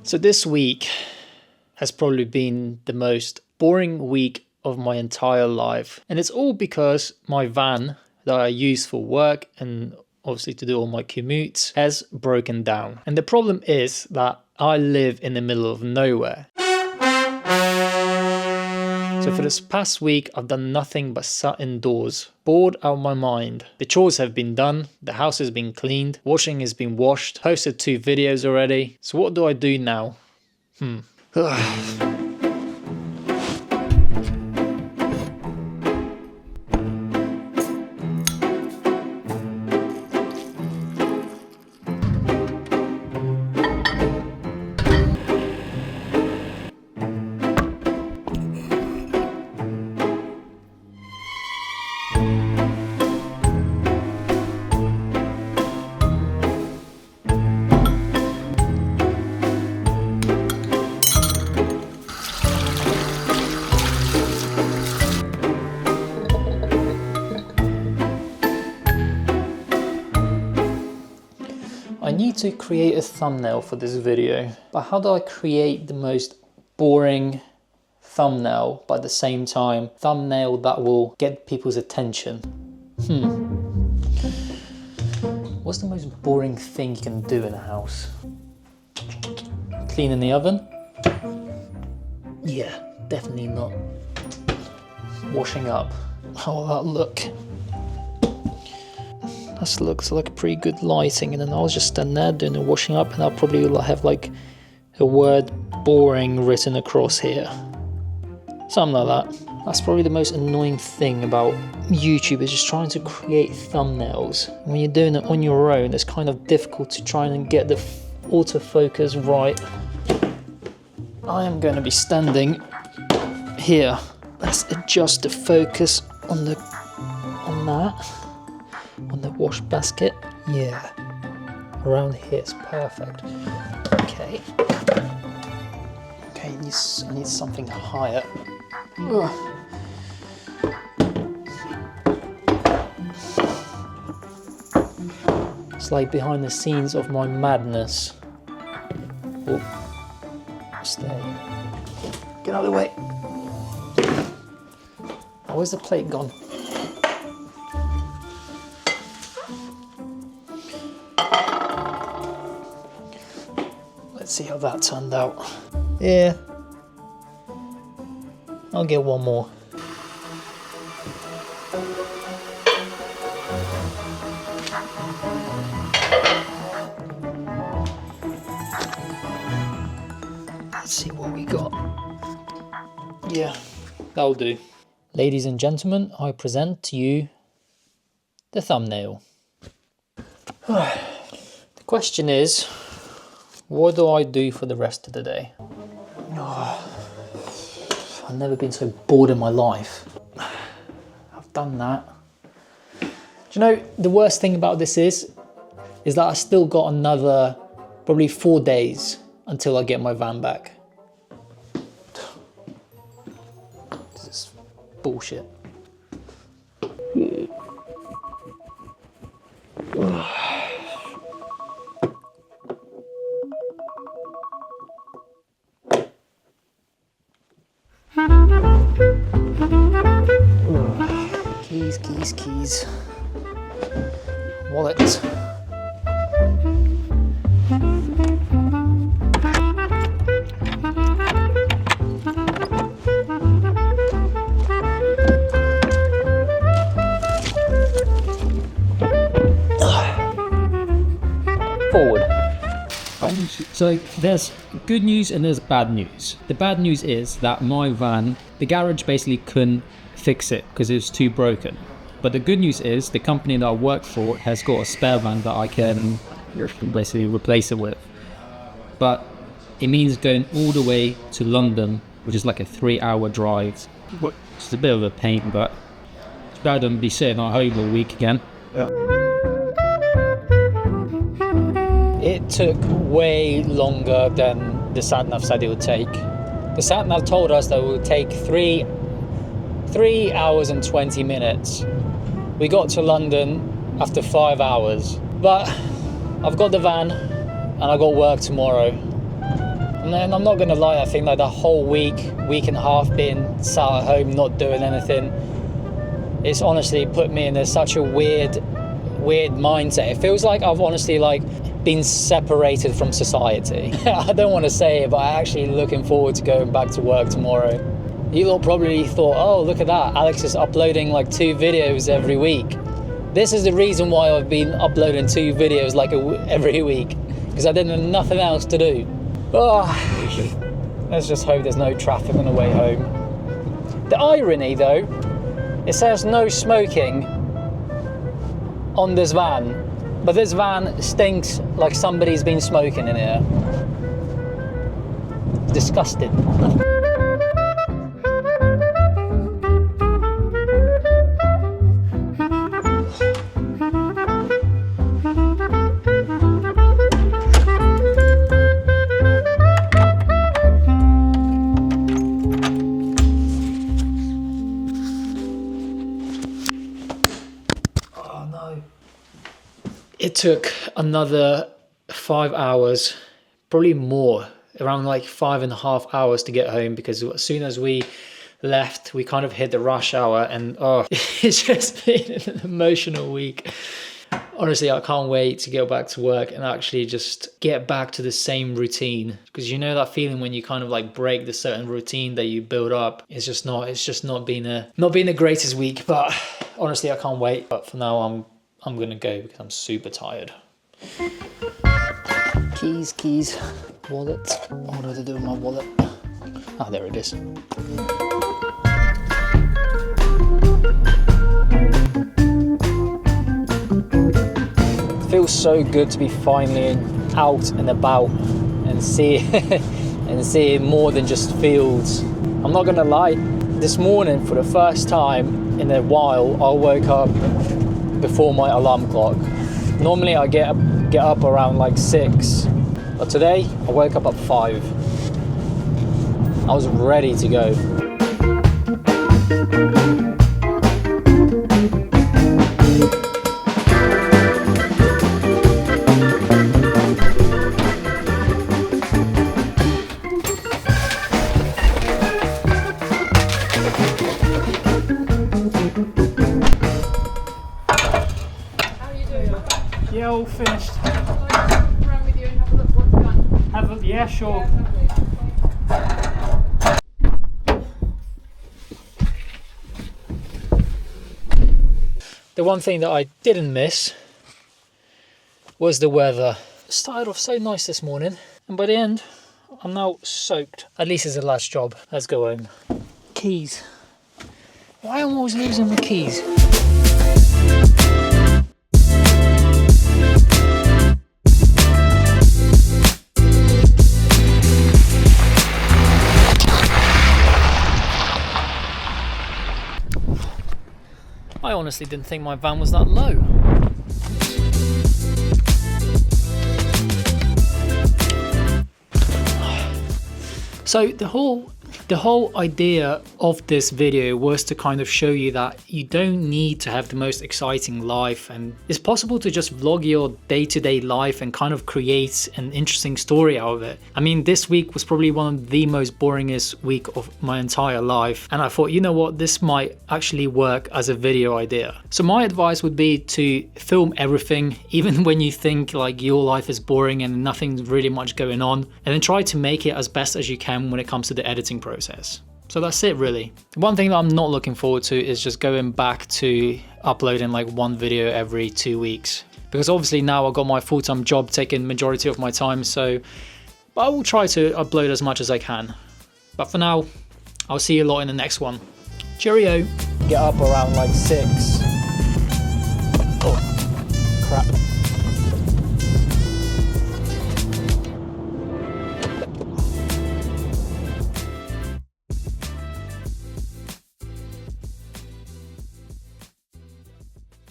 So this week has probably been the most boring week of my entire life. And it's all because my van that I use for work and obviously to do all my commutes has broken down. And the problem is that I live in the middle of nowhere. So for this past week, I've done nothing but sat indoors, bored out of my mind. The chores have been done, the house has been cleaned, washing has been washed, posted 2 videos already. So what do I do now? I need to create a thumbnail for this video, but how do I create the most boring thumbnail, but at the same time thumbnail that will get people's attention? What's the most boring thing you can do in a house? Cleaning the oven? Yeah, definitely not. Washing up. How will that look? That looks like pretty good lighting, and then I'll just stand there doing the washing up, and I'll probably have like a word boring written across here. Something like that. That's probably the most annoying thing about YouTube, is just trying to create thumbnails. When you're doing it on your own, it's kind of difficult to try and get the autofocus right. I am going to be standing here. Let's adjust the focus on that. On the wash basket, yeah, around here is perfect. Okay, I need something higher. Ugh. It's like behind the scenes of my madness. Oh, stay. Get out of the way. Oh, where's the plate gone? Let's see how that turned out. Yeah, I'll get one more. Let's see what we got. Yeah, that'll do. Ladies and gentlemen, I present to you the thumbnail. The question is, what do I do for the rest of the day? I've never been so bored in my life. I've done that. Do you know, the worst thing about this is that I still got another probably 4 days until I get my van back. This is bullshit. Keys. Wallet. Forward. So there's good news and there's bad news. The bad news is that my van, the garage basically couldn't fix it because it was too broken. But the good news is the company that I work for has got a spare van that I can basically replace it with. But it means going all the way to London, which is like a 3-hour drive. It's a bit of a pain, but it's better than be sitting at home all week again. Yeah. It took way longer than the sat-nav said it would take. The sat-nav told us that it would take 3 hours and 20 minutes. We got to London after 5 hours. But I've got the van and I got work tomorrow. And then I'm not gonna lie, I think like the whole week and a half being sat at home not doing anything, it's honestly put me in such a weird mindset. It feels like I've honestly like been separated from society. I don't want to say it, but I'm actually looking forward to going back to work tomorrow. You lot probably thought, oh, look at that, Alex is uploading like 2 videos every week. This is the reason why I've been uploading 2 videos like every week, because I didn't have nothing else to do. Oh, let's just hope there's no traffic on the way home. The irony though, it says no smoking on this van, but this van stinks like somebody's been smoking in here. Disgusting. It took another 5 hours, probably more, around like 5.5 hours to get home, because as soon as we left, we kind of hit the rush hour, and it's just been an emotional week. Honestly, I can't wait to go back to work and actually just get back to the same routine, because you know that feeling when you kind of like break the certain routine that you build up. It's just not been the greatest week, but honestly, I can't wait. But for now, I'm gonna go because I'm super tired. Keys, wallet. What do I do with my wallet? Ah, there it is. It feels so good to be finally out and about and see more than just fields. I'm not gonna lie, this morning for the first time in a while, I woke up before my alarm clock. Normally I get up around like 6, but today I woke up at 5. I was ready to go. Yeah, all finished. Run with you and have a look what's done. Yeah, sure. The one thing that I didn't miss was the weather. It started off so nice this morning, and by the end, I'm now soaked. At least it's the last job. Let's go home. Keys. Why am I always losing the keys? I honestly didn't think my van was that low. So the whole idea of this video was to kind of show you that you don't need to have the most exciting life, and it's possible to just vlog your day-to-day life and kind of create an interesting story out of it. I mean, this week was probably one of the most boringest week of my entire life, and I thought, you know what, this might actually work as a video idea. So my advice would be to film everything, even when you think like your life is boring and nothing's really much going on, and then try to make it as best as you can when it comes to the editing process. So that's it really. One thing that I'm not looking forward to is just going back to uploading like one video every 2 weeks, because obviously now I've got my full-time job taking majority of my time, so I will try to upload as much as I can. But for now, I'll see you a lot in the next one. Cheerio. Get up around like 6. Oh.